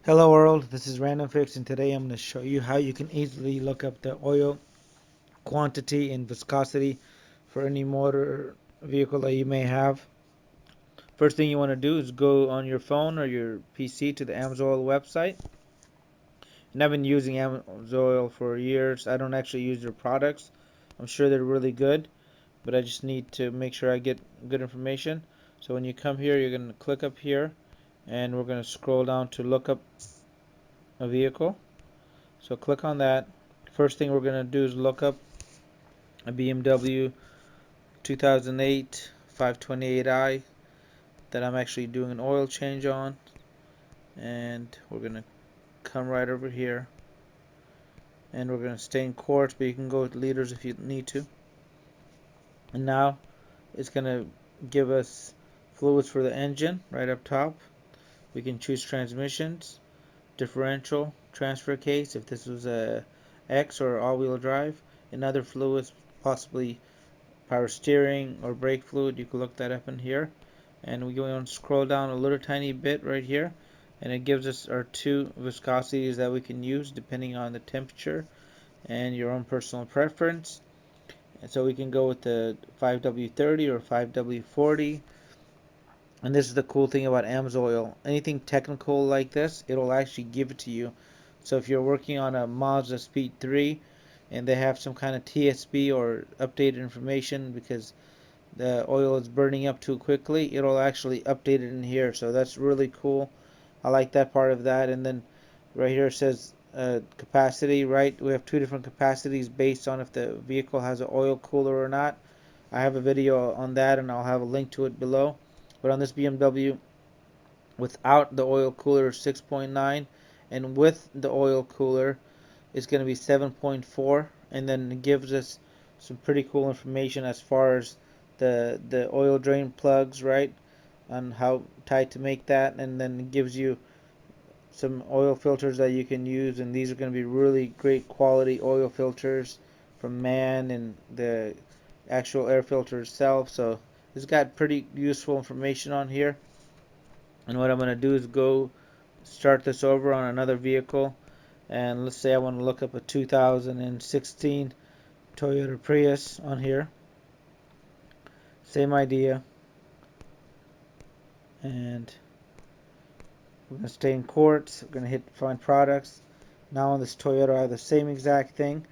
Hello world, this is RandomFIX and today I'm going to show you how you can easily look up the oil quantity and viscosity for any motor vehicle that you may have. First thing you want to do is go on your phone or your PC to the AMSOIL website. And I've been using AMSOIL for years. I don't actually use their products. I'm sure they're really good, but I just need to make sure I get good information. So when you come here, you're going to click up here and we're going to scroll down to look up a vehicle. So click on that. First thing we're going to do is look up a BMW 2008 528i that I'm actually doing an oil change on. And we're going to come right over here. And we're going to stay in quarts, but you can go with liters if you need to. And now it's going to give us fluids for the engine right up top. We can choose transmissions, differential, transfer case if this was a X or all-wheel drive, and other fluids, possibly power steering or brake fluid. You can look that up in here. And we're going to scroll down a little tiny bit right here, and it gives us our two viscosities that we can use depending on the temperature and your own personal preference. And so we can go with the 5W30 or 5W40. And this is the cool thing about AMSOIL. Anything technical like this, it'll actually give it to you. So if you're working on a Mazda Speed 3 and they have some kind of TSB or updated information because the oil is burning up too quickly, it'll actually update it in here. So that's really cool. I like that part of that. And then right here it says capacity, right? We have two different capacities based on if the vehicle has an oil cooler or not. I have a video on that and I'll have a link to it below. But on this BMW, without the oil cooler 6.9, and with the oil cooler it's going to be 7.4, and then it gives us some pretty cool information as far as the oil drain plugs, right, on how tight to make that, and then it gives you some oil filters that you can use, and these are going to be really great quality oil filters from MAN and the actual air filter itself. So it's got pretty useful information on here. And what I'm going to do is go start this over on another vehicle, and let's say I want to look up a 2016 Toyota Prius on here. Same idea, and we're going to stay in quartz. We're going to hit find products. Now on this Toyota I have the same exact thing,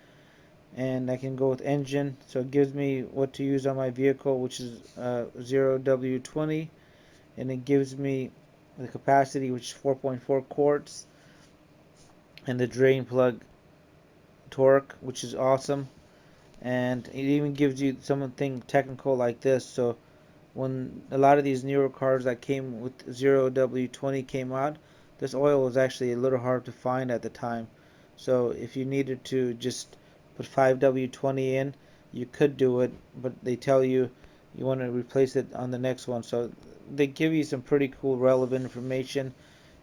and I can go with engine, so it gives me what to use on my vehicle, which is 0W20, and it gives me the capacity, which is 4.4 quarts, and the drain plug torque, which is awesome. And it even gives you something technical like this. So when a lot of these newer cars that came with 0W20 came out, this oil was actually a little hard to find at the time. So if you needed to just put 5W20 in, you could do it, but they tell you you want to replace it on the next one. So they give you some pretty cool relevant information,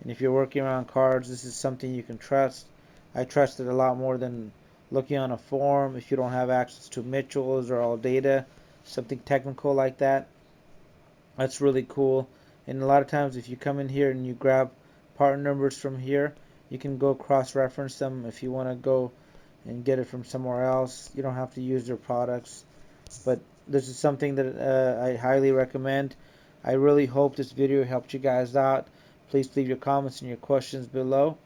and if you're working around cars, this is something you can trust. I trust it a lot more than looking on a forum if you don't have access to Mitchell's or ALLDATA, something technical like that. That's really cool. And a lot of times if you come in here and you grab part numbers from here, you can go cross-reference them if you want to go and get it from somewhere else. You don't have to use their products. But this is something that I highly recommend. I really hope this video helped you guys out. Please leave your comments and your questions below,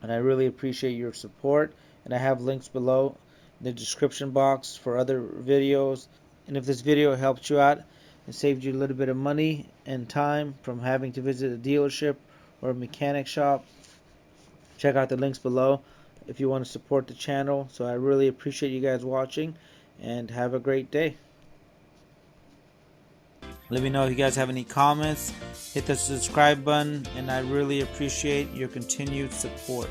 and I really appreciate your support. And I have links below in the description box for other videos. And if this video helped you out and saved you a little bit of money and time from having to visit a dealership or a mechanic shop, check out the links below if you want to support the channel. So I really appreciate you guys watching, and have a great day. Let me know if you guys have any comments. Hit the subscribe button, and I really appreciate your continued support.